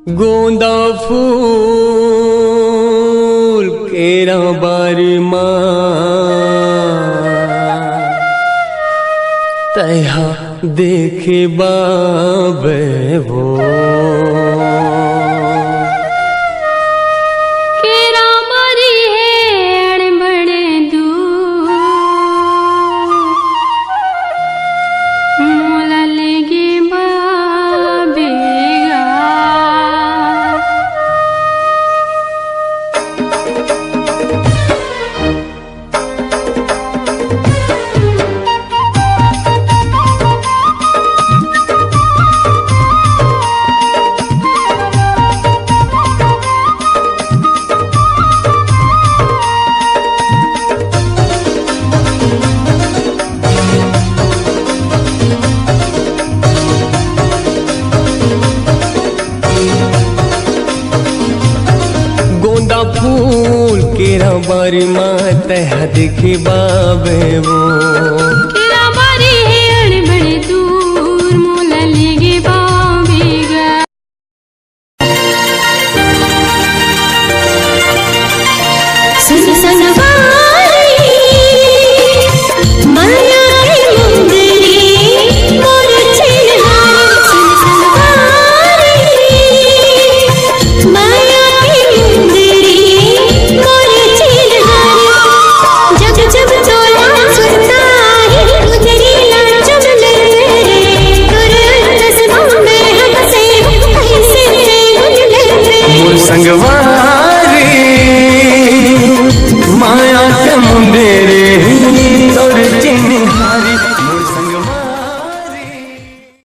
गोंदा फूल केरा बारमा तैहा देखे बाबे वो केरा मारी हेण बड़े दूर मोला लेगे बाबेगा गोंदा फूल केरा बारमा तैहा देखे बाबे वो